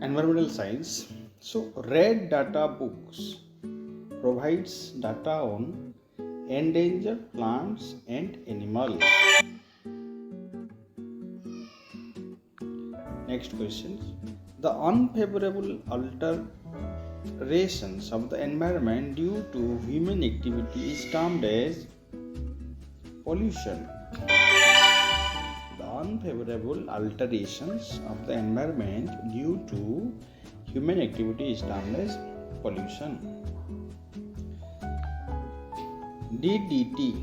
Environmental science. So, Red Data Books provides data on endangered plants and animals. Next question. The unfavorable alterations of the environment due to human activity is termed as pollution. The unfavorable alterations of the environment due to human activity is termed as pollution. DDT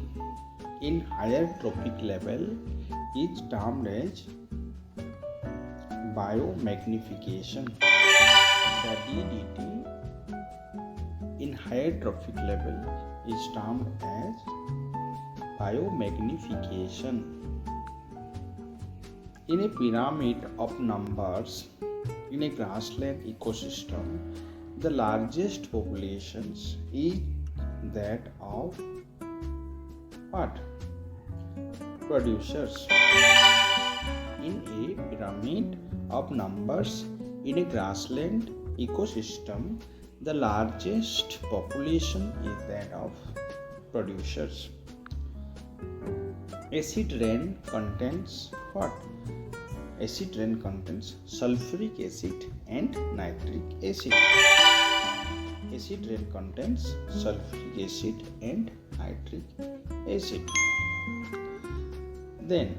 in higher trophic level is termed as biomagnification. The DDT in higher trophic level is termed as biomagnification. In a pyramid of numbers in a grassland ecosystem, the largest populations is that of what? Producers. In a pyramid of numbers in a grassland ecosystem, the largest population is that of producers. Acid rain contains what? Acid rain contains sulfuric acid and nitric acid. Acid rain contains sulfuric acid and nitric acid. Then,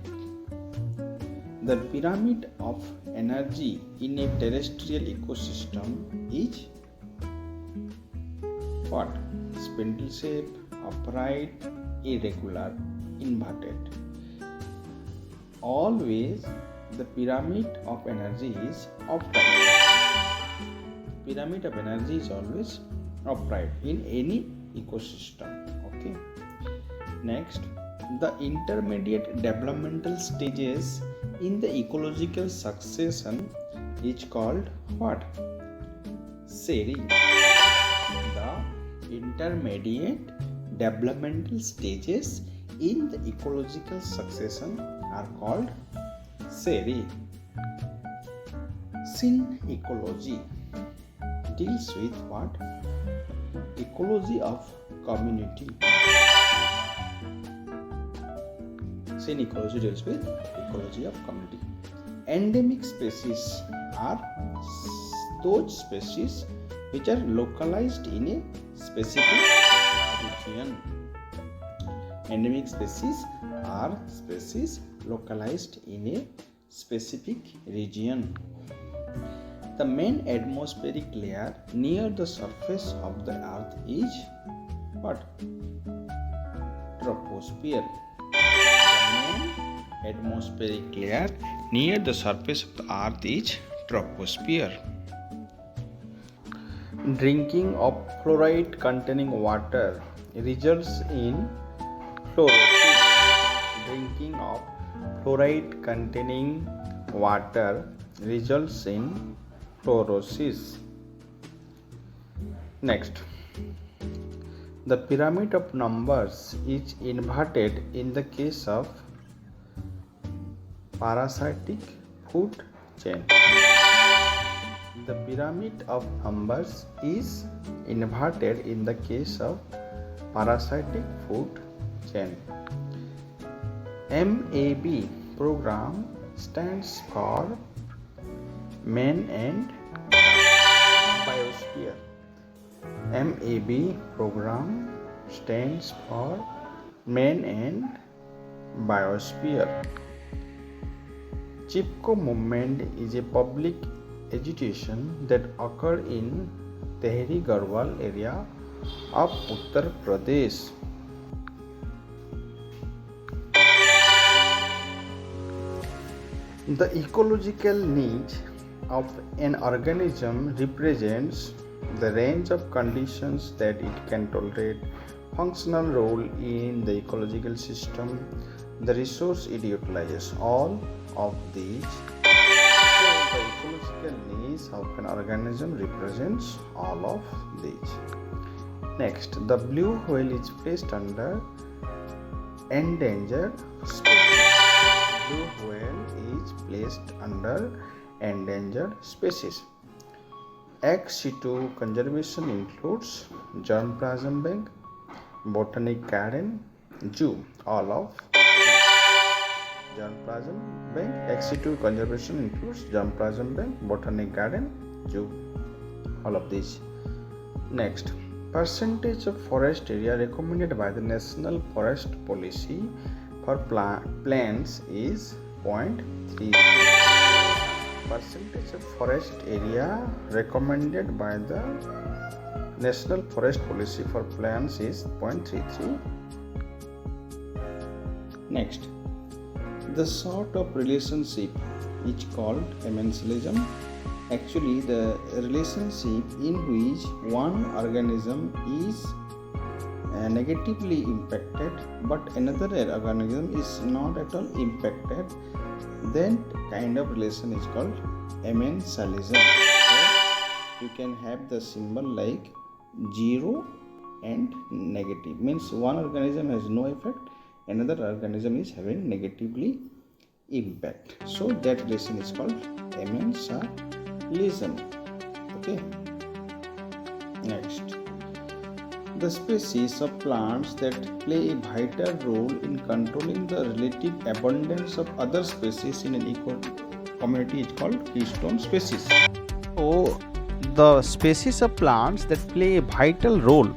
the pyramid of energy in a terrestrial ecosystem is what? Spindle shape, upright, irregular, inverted. Always the pyramid of energy is upright. Pyramid of energy is always upright in any ecosystem. Okay. Next, the intermediate developmental stages in the ecological succession is called what? SERI. The intermediate developmental stages in the ecological succession are called SERI. Synecology deals with what? Ecology of community. Synecology deals with ecology of community. Endemic species are those species which are localized in a specific region. Endemic species are species localized in a specific region. The main atmospheric layer near the surface of the earth is what? Troposphere. The main atmospheric layer near the surface of the earth is troposphere. Drinking of fluoride containing water results in fluorosis. Drinking of fluoride containing water results in fluorosis. Next, the pyramid of numbers is inverted in the case of parasitic food chain. The pyramid of numbers is inverted in the case of parasitic food chain. MAB program stands for Man and Biosphere. MAB program stands for Man and Biosphere. Chipko movement is a public agitation that occurred in Tehri Garhwal area of Uttar Pradesh. The ecological niche of an organism represents the range of conditions that it can tolerate, functional role in the ecological system, the resource it utilizes. All of these. So the ecological niche of an organism represents all of these. Next, the blue whale is placed under endangered species. Blue whale is placed under endangered species. ex situ conservation includes germplasm bank, botanic garden, zoo. All of germplasm bank, ex situ conservation includes germplasm bank, botanic garden, zoo. All of these. Next, percentage of forest area recommended by the National Forest Policy for plants is 0.3. Percentage of forest area recommended by the National Forest Policy for plants is 0.33. Next, the sort of relationship is called commensalism. Actually, the relationship in which one organism is negatively impacted but another organism is not at all impacted, that kind of relation is called commensalism. So you can have the symbol like 0 and negative, means one organism has no effect, another organism is having negatively impact, so that relation is called commensalism. Okay, next, the species of plants that play a vital role in controlling the relative abundance of other species in an eco community is called keystone species. So the species of plants that play a vital role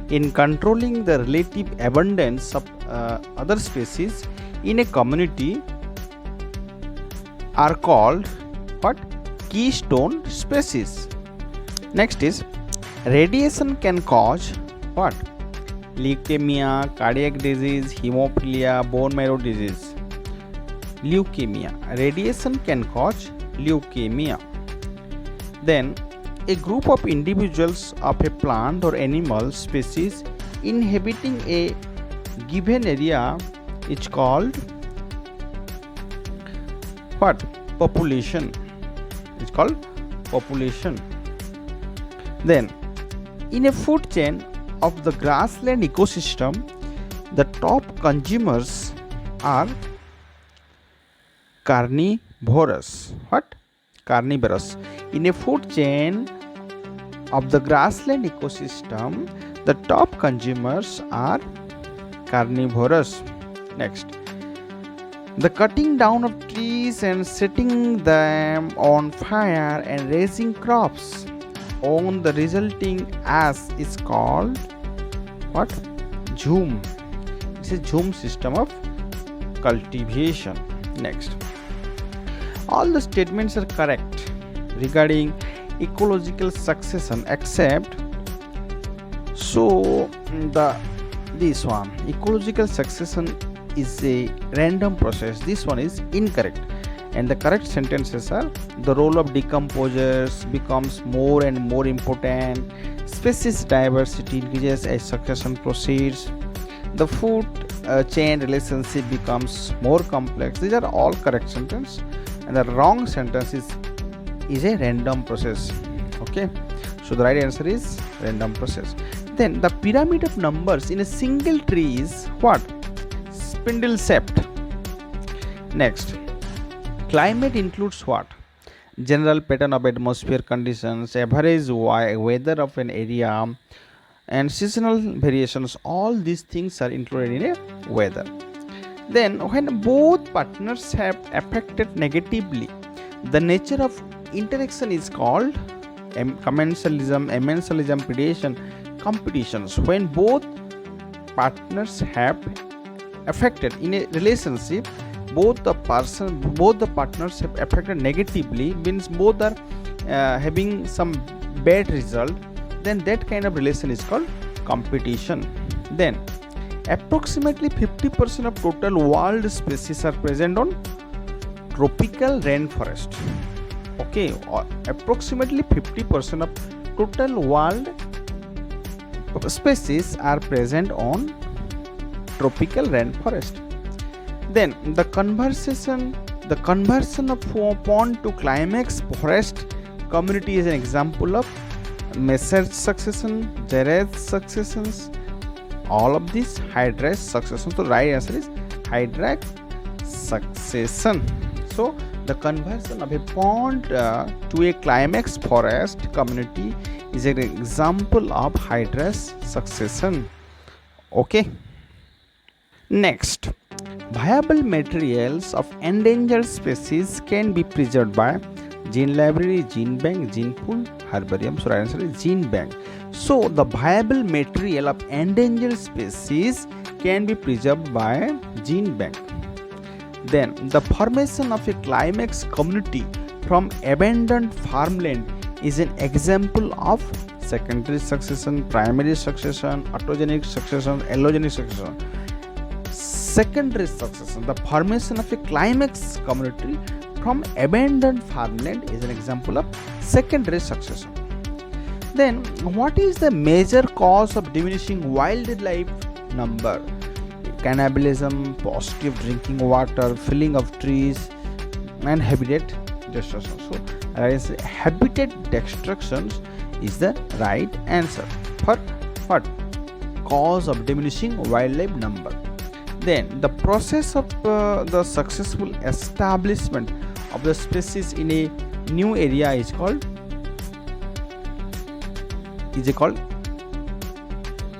in controlling the relative abundance of other species in a community are called what? Keystone species. Next is, radiation can cause what? Leukemia, cardiac disease, hemophilia, bone marrow disease. Leukemia. Radiation can cause leukemia. Then, a group of individuals of a plant or animal species inhabiting a given area is called what? Population. It's called population. Then, in a food chain of the grassland ecosystem, the top consumers are carnivorous. What? Carnivorous. In a food chain of the grassland ecosystem, the top consumers are carnivorous. Next, the cutting down of trees and setting them on fire and raising crops on the resulting ash is called what? Zoom. It's a zoom system of cultivation. Next, all the statements are correct regarding ecological succession except this one, ecological succession is a random process. This one is incorrect, and the correct sentences are: the role of decomposers becomes more and more important, species diversity increases as succession proceeds, the food chain relationship becomes more complex. These are all correct sentences, and the wrong sentence is a random process. Okay, so the right answer is random process. Then the pyramid of numbers in a single tree is what? Spindle shaped. Next, climate includes what? General pattern of atmosphere conditions, average weather of an area, and seasonal variations. All these things are included in a weather. Then when both partners have affected negatively, the nature of interaction is called commensalism, predation, competitions. When both partners have affected in a relationship, both the partners have affected negatively, means both are having some bad result, then that kind of relation is called competition. Then approximately 50% of total world species are present on tropical rainforest. Okay, approximately 50% of total world species are present on tropical rainforest. Then the conversion of pond to climax forest community is an example of Message succession, Jerez successions, all of these Hydrax succession. So right answer is Hydrax succession. So the The conversion of a pond to a climax forest community is an example of hydrous succession. Okay. Next, viable materials of endangered species can be preserved by gene library, gene bank, gene pool, herbarium. So, right answer is gene bank. So, the viable material of endangered species can be preserved by gene bank. Then, the formation of a climax community from abandoned farmland is an example of secondary succession, primary succession, autogenic succession, allogenic succession. Secondary succession, the formation of a climax community from abandoned farmland is an example of secondary succession. Then, what is the major cause of diminishing wildlife number? Cannibalism, positive drinking water, filling of trees, and habitat destruction. So, habitat destruction is the right answer for what? Cause of diminishing wildlife number. Then, the process of the successful establishment of the species in a new area is called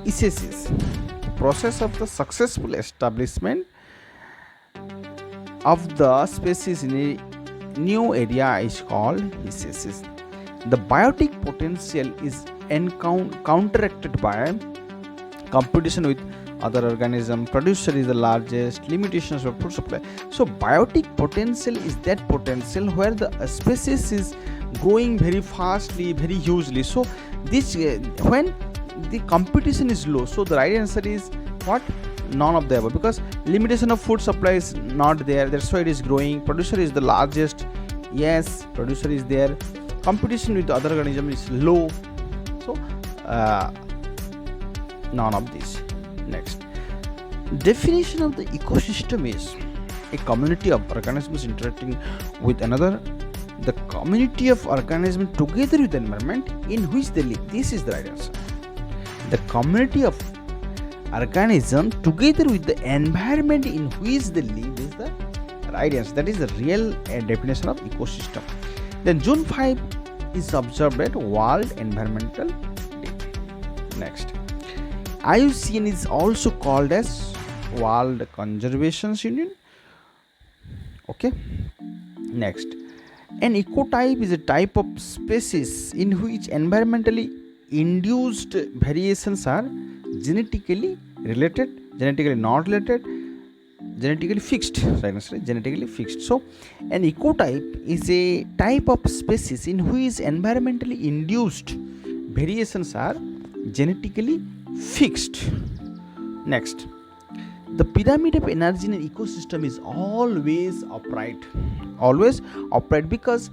eschesis. Process of the successful establishment of the species in a new area is called eschesis. The biotic potential is counteracted by competition with other organism. Producer is the largest, limitations of food supply. So biotic potential is that potential where the species is growing very fastly, very hugely. So this when the competition is low, so the right answer is what? None of the above, because limitation of food supply is not there, that's why it is growing. Producer is the largest, yes, producer is there. Competition with the other organism is low, so none of these. Next, definition of the ecosystem is a community of organisms interacting with another, the community of organisms together with the environment in which they live. This is the right answer. The community of organisms together with the environment in which they live is the right answer. That is the real definition of ecosystem. Then June 5 is observed at World Environmental Day. Next, IUCN is also called as World Conservation Union. Okay. Next, an ecotype is a type of species in which environmentally induced variations are genetically related, genetically not related, genetically fixed. Genetically fixed. So, an ecotype is a type of species in which environmentally induced variations are genetically fixed. Next, the pyramid of energy in an ecosystem is always upright. Always upright, because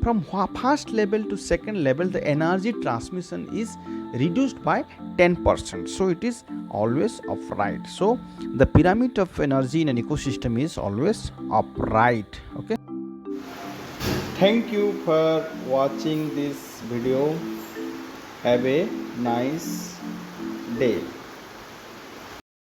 from first level to second level the energy transmission is reduced by 10%, so it is always upright. So the pyramid of energy in an ecosystem is always upright. Okay, thank you for watching this video. Have a nice day.